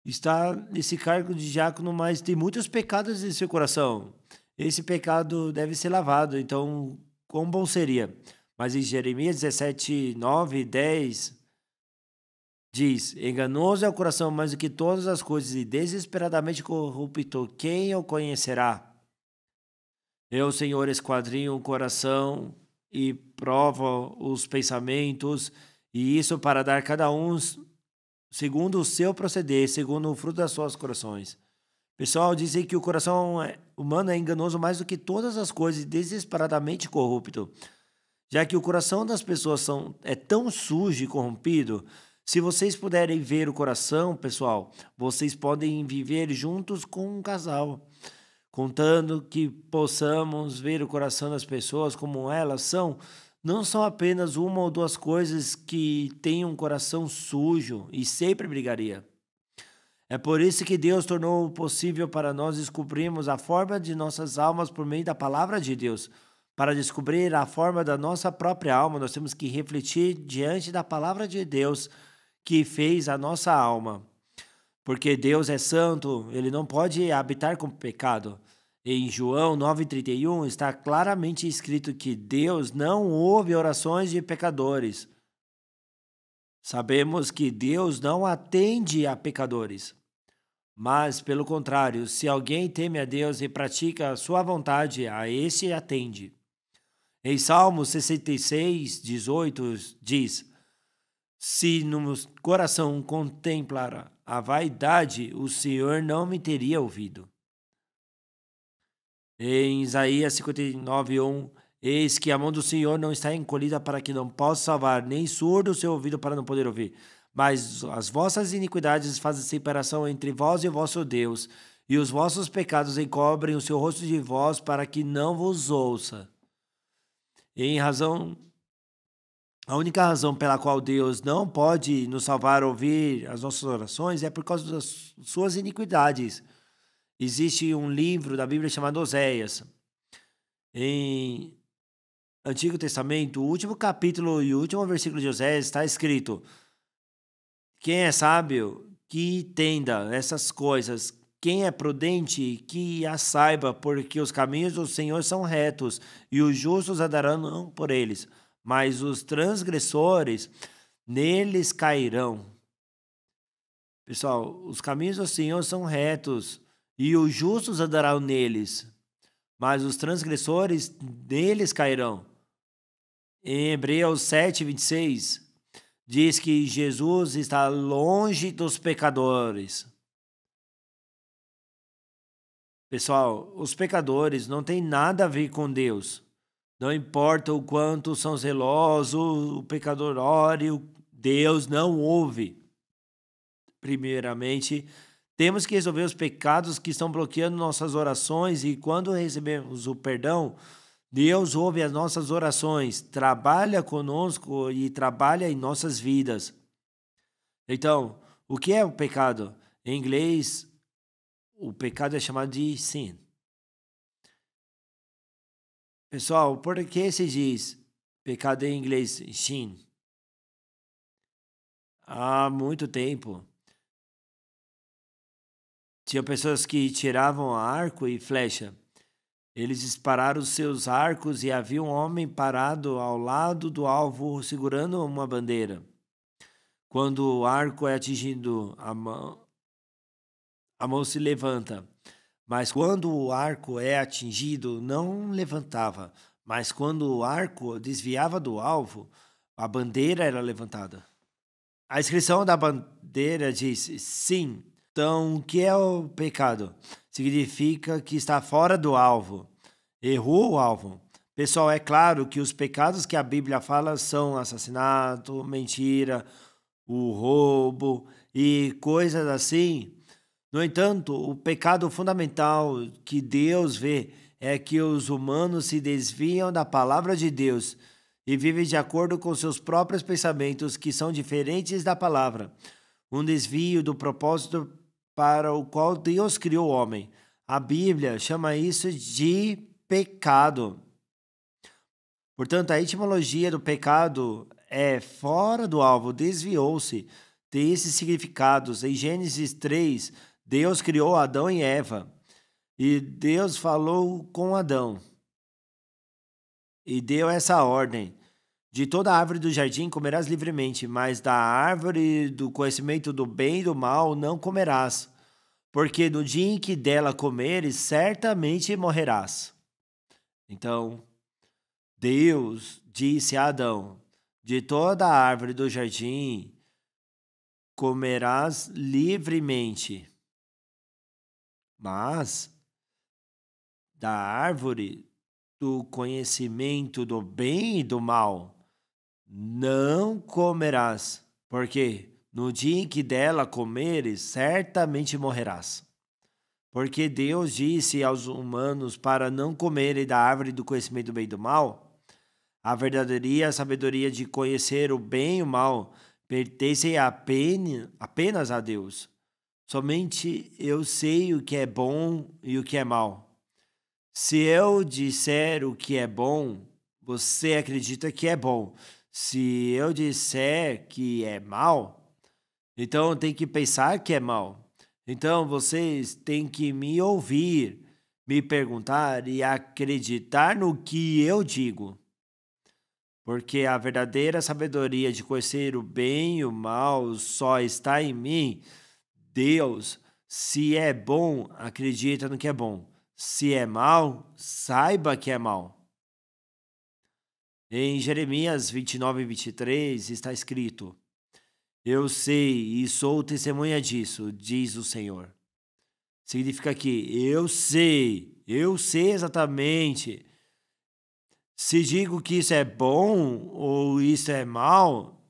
está nesse cargo de diácono, mas tem muitos pecados em seu coração. Esse pecado deve ser lavado, então quão bom seria? Mas em Jeremias 17, 9 e 10... diz: enganoso é o coração mais do que todas as coisas e desesperadamente corrupto, quem o conhecerá? Eu, Senhor, esquadrinho o coração e provo os pensamentos, e isso para dar cada um segundo o seu proceder, segundo o fruto das suas corações. Pessoal, dizem que o coração humano é enganoso mais do que todas as coisas e desesperadamente corrupto. Já que o coração das pessoas é tão sujo e corrompido, se vocês puderem ver o coração, pessoal, vocês podem viver juntos com um casal. Contando que possamos ver o coração das pessoas como elas são, não são apenas uma ou duas coisas que têm um coração sujo e sempre brigaria. É por isso que Deus tornou possível para nós descobrirmos a forma de nossas almas por meio da palavra de Deus. Para descobrir a forma da nossa própria alma, nós temos que refletir diante da palavra de Deus que fez a nossa alma. Porque Deus é santo, ele não pode habitar com pecado. Em João 9,31 está claramente escrito que Deus não ouve orações de pecadores. Sabemos que Deus não atende a pecadores. Mas, pelo contrário, se alguém teme a Deus e pratica a sua vontade, a esse atende. Em Salmo 66, 18 diz: se no coração contemplar a vaidade, o Senhor não me teria ouvido. Em Isaías 59:1, eis que a mão do Senhor não está encolhida para que não possa salvar, nem surdo o seu ouvido para não poder ouvir. Mas as vossas iniquidades fazem separação entre vós e o vosso Deus, e os vossos pecados encobrem o seu rosto de vós para que não vos ouça. A única razão pela qual Deus não pode nos salvar ou ouvir as nossas orações é por causa das suas iniquidades. Existe um livro da Bíblia chamado Oséias. Em Antigo Testamento, o último capítulo e o último versículo de Oséias está escrito: quem é sábio, que entenda essas coisas. Quem é prudente, que as saiba, porque os caminhos do Senhor são retos, e os justos andarão por eles, mas os transgressores neles cairão. Pessoal, os caminhos do Senhor são retos, e os justos andarão neles, mas os transgressores neles cairão. Em Hebreus 7:26, diz que Jesus está longe dos pecadores. Pessoal, os pecadores não têm nada a ver com Deus. Não importa o quanto são zelosos, o pecador ore, Deus não ouve. Primeiramente, temos que resolver os pecados que estão bloqueando nossas orações, e quando recebemos o perdão, Deus ouve as nossas orações, trabalha conosco e trabalha em nossas vidas. Então, o que é o pecado? Em inglês, o pecado é chamado de sin. Pessoal, por que se diz pecado em inglês sin? Há muito tempo, tinha pessoas que tiravam arco e flecha. Eles dispararam os seus arcos e havia um homem parado ao lado do alvo segurando uma bandeira. Quando o arco é atingido, a mão se levanta. Mas quando o arco é atingido, não levantava. Mas quando o arco desviava do alvo, a bandeira era levantada. A inscrição da bandeira diz sim. Então, o que é o pecado? Significa que está fora do alvo. Errou o alvo. Pessoal, é claro que os pecados que a Bíblia fala são assassinato, mentira, o roubo e coisas assim. No entanto, o pecado fundamental que Deus vê é que os humanos se desviam da palavra de Deus e vivem de acordo com seus próprios pensamentos, que são diferentes da palavra. Um desvio do propósito para o qual Deus criou o homem. A Bíblia chama isso de pecado. Portanto, a etimologia do pecado é fora do alvo, desviou-se. Tem esses significados. Em Gênesis 3, Deus criou Adão e Eva. E Deus falou com Adão e deu essa ordem: de toda árvore do jardim comerás livremente, mas da árvore do conhecimento do bem e do mal não comerás, porque no dia em que dela comeres, certamente morrerás. Então, Deus disse a Adão: de toda árvore do jardim comerás livremente, mas da árvore do conhecimento do bem e do mal não comerás, porque no dia em que dela comeres, certamente morrerás. Porque Deus disse aos humanos para não comerem da árvore do conhecimento do bem e do mal. A verdadeira sabedoria de conhecer o bem e o mal pertence apenas a Deus. Somente eu sei o que é bom e o que é mal. Se eu disser o que é bom, você acredita que é bom. Se eu disser que é mal, então tem que pensar que é mal. Então vocês têm que me ouvir, me perguntar e acreditar no que eu digo. Porque a verdadeira sabedoria de conhecer o bem e o mal só está em mim. Deus, se é bom, acredita no que é bom. Se é mal, saiba que é mal. Em Jeremias 29:23 está escrito: eu sei e sou testemunha disso, diz o Senhor. Significa que eu sei exatamente. Se digo que isso é bom ou isso é mal,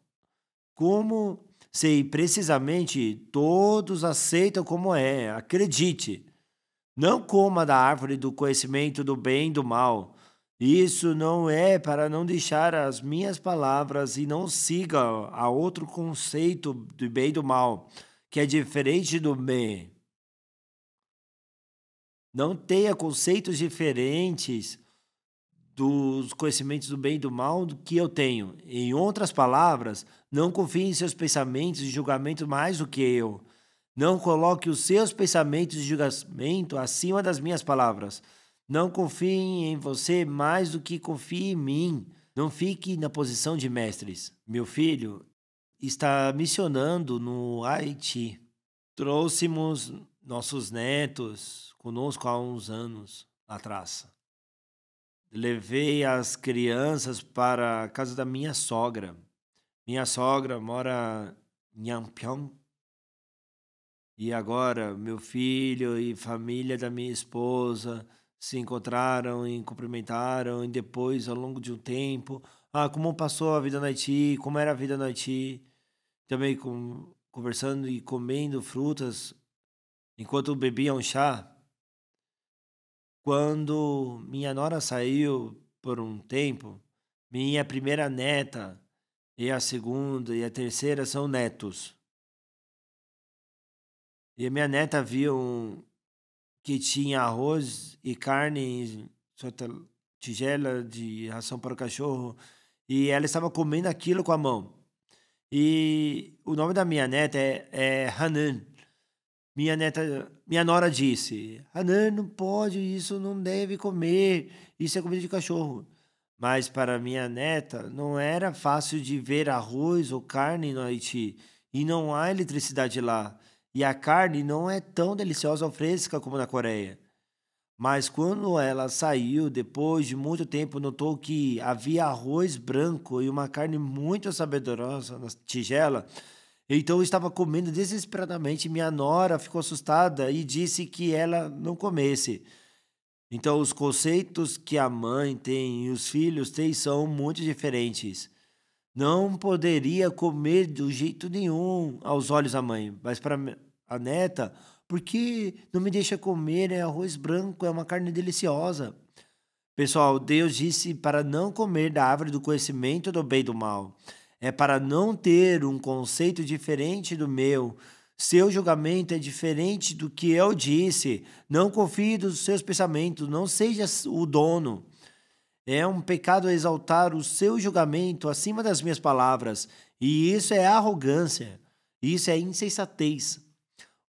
como sei precisamente, todos aceitam como é. Acredite. Não coma da árvore do conhecimento do bem e do mal. Isso não é para não deixar as minhas palavras e não siga a outro conceito do bem e do mal, que é diferente do bem. Não tenha conceitos diferentes dos conhecimentos do bem e do mal do que eu tenho. Em outras palavras, não confie em seus pensamentos e julgamento mais do que eu. Não coloque os seus pensamentos e julgamento acima das minhas palavras. Não confie em você mais do que confie em mim. Não fique na posição de mestres. Meu filho está missionando no Haiti. Trouxemos nossos netos conosco há uns anos atrás. Levei as crianças para a casa da minha sogra. Minha sogra mora em Yangpyeong. E agora, meu filho e família da minha esposa se encontraram e cumprimentaram. E depois, ao longo de um tempo, como passou a vida no Haiti, como era a vida no Haiti. Também conversando e comendo frutas enquanto bebiam chá. Quando minha nora saiu por um tempo, minha primeira neta e a segunda e a terceira são netos. E a minha neta viu que tinha arroz e carne em sua tigela de ração para o cachorro e ela estava comendo aquilo com a mão. E o nome da minha neta é Hanan. Minha nora disse: Hanan, não pode, isso não deve comer, isso é comida de cachorro. Mas para minha neta não era fácil de ver arroz ou carne no Haiti e não há eletricidade lá. E a carne não é tão deliciosa ou fresca como na Coreia. Mas quando ela saiu, depois de muito tempo, notou que havia arroz branco e uma carne muito saborosa na tigela. Então estava comendo desesperadamente. Minha nora ficou assustada e disse que ela não comesse. Então os conceitos que a mãe tem e os filhos têm são muito diferentes. Não poderia comer do jeito nenhum aos olhos da mãe, mas para a neta, por que não me deixa comer? É arroz branco, é uma carne deliciosa. Pessoal, Deus disse para não comer da árvore do conhecimento do bem e do mal. É para não ter um conceito diferente do meu. Seu julgamento é diferente do que eu disse. Não confie nos seus pensamentos, não seja o dono. É um pecado exaltar o seu julgamento acima das minhas palavras. E isso é arrogância. Isso é insensatez.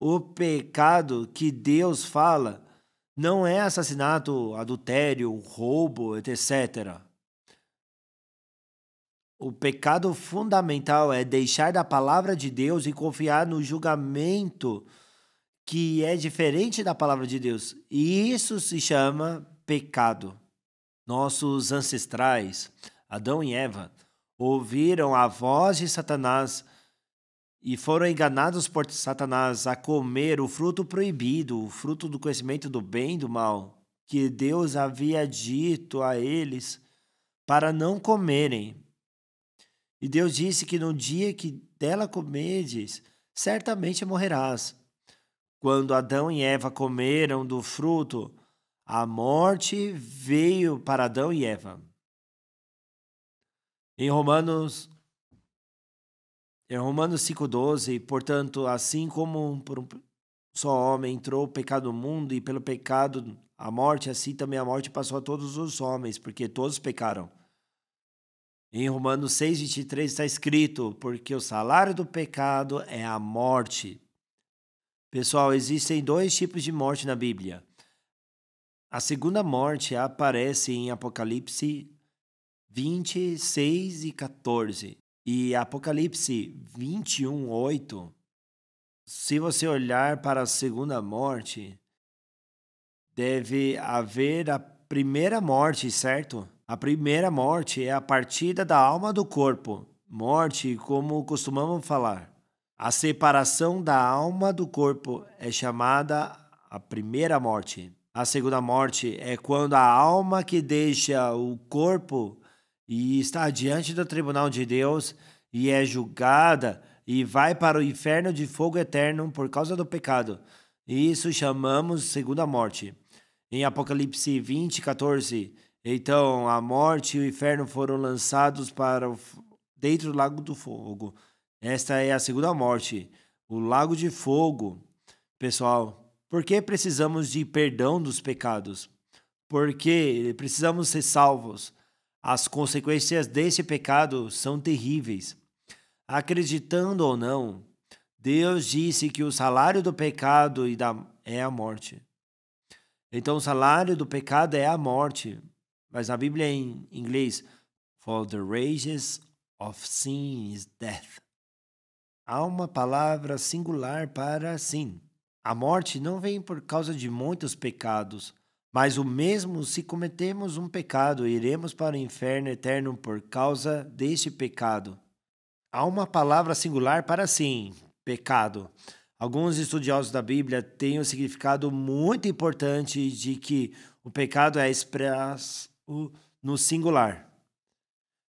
O pecado que Deus fala não é assassinato, adultério, roubo, etc. O pecado fundamental é deixar da palavra de Deus e confiar no julgamento que é diferente da palavra de Deus. E isso se chama pecado. Nossos ancestrais, Adão e Eva, ouviram a voz de Satanás e foram enganados por Satanás a comer o fruto proibido, o fruto do conhecimento do bem e do mal, que Deus havia dito a eles para não comerem. E Deus disse que no dia que dela comerdes, certamente morrerás. Quando Adão e Eva comeram do fruto, a morte veio para Adão e Eva. Em Romanos 5,12, portanto, assim como por um só homem entrou o pecado no mundo, e pelo pecado a morte, assim também a morte passou a todos os homens, porque todos pecaram. Em Romanos 6,23 está escrito, porque o salário do pecado é a morte. Pessoal, existem dois tipos de morte na Bíblia. A segunda morte aparece em Apocalipse 26 e 14. E Apocalipse 21, 8. Se você olhar para a segunda morte, deve haver a primeira morte, certo? A primeira morte é a partida da alma do corpo. Morte, como costumamos falar. A separação da alma do corpo é chamada a primeira morte. A segunda morte é quando a alma que deixa o corpo e está diante do tribunal de Deus e é julgada e vai para o inferno de fogo eterno por causa do pecado. Isso chamamos segunda morte. Em Apocalipse 20:14, então a morte e o inferno foram lançados dentro do lago do fogo. Esta é a segunda morte, o lago de fogo. Pessoal, por que precisamos de perdão dos pecados? Porque precisamos ser salvos. As consequências desse pecado são terríveis. Acreditando ou não, Deus disse que o salário do pecado é a morte. Então, o salário do pecado é a morte. Mas na Bíblia em inglês, for the wages of sin is death. Há uma palavra singular para sin. A morte não vem por causa de muitos pecados, mas o mesmo se cometemos um pecado, iremos para o inferno eterno por causa deste pecado. Há uma palavra singular para sim, pecado. Alguns estudiosos da Bíblia têm um significado muito importante de que o pecado é expresso no singular.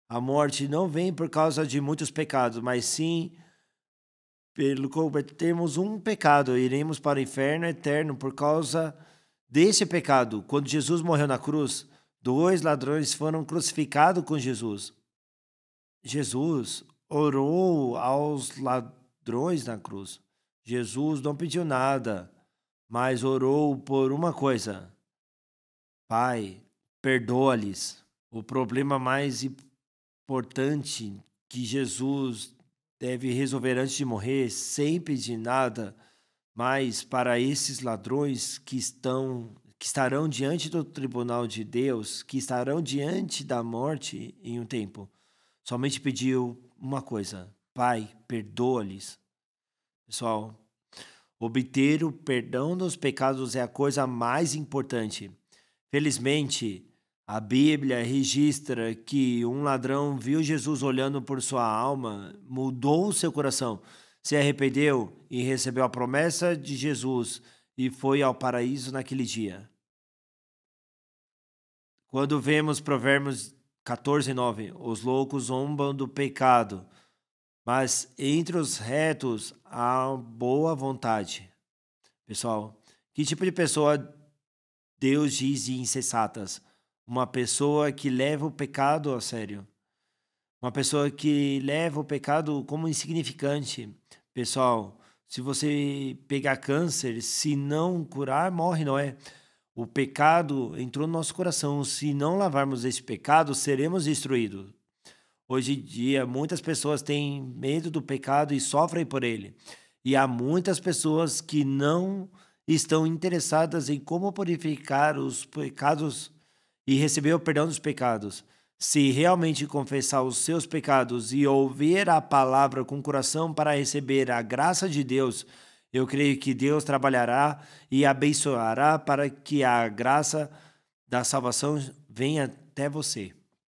A morte não vem por causa de muitos pecados, mas sim pelo cometermos um pecado, iremos para o inferno eterno por causa desse pecado. Quando Jesus morreu na cruz, 2 ladrões foram crucificados com Jesus. Jesus orou aos ladrões na cruz. Jesus não pediu nada, mas orou por uma coisa: Pai, perdoa-lhes. O problema mais importante que Jesus deve resolver antes de morrer, sem pedir nada, mas para esses ladrões que estarão diante do tribunal de Deus, que estarão diante da morte em um tempo, somente pediu uma coisa: Pai, perdoa-lhes. Pessoal, obter o perdão dos pecados é a coisa mais importante. Felizmente, a Bíblia registra que um ladrão viu Jesus olhando por sua alma, mudou seu coração, se arrependeu e recebeu a promessa de Jesus e foi ao paraíso naquele dia. Quando vemos Provérbios 14:9, os loucos zombam do pecado, mas entre os retos há boa vontade. Pessoal, que tipo de pessoa Deus diz de insensatas? Uma pessoa que leva o pecado a sério. Uma pessoa que leva o pecado como insignificante. Pessoal, se você pegar câncer, se não curar, morre, não é? O pecado entrou no nosso coração. Se não lavarmos esse pecado, seremos destruídos. Hoje em dia, muitas pessoas têm medo do pecado e sofrem por ele. E há muitas pessoas que não estão interessadas em como purificar os pecados e receber o perdão dos pecados. Se realmente confessar os seus pecados e ouvir a palavra com o coração para receber a graça de Deus, eu creio que Deus trabalhará e abençoará para que a graça da salvação venha até você.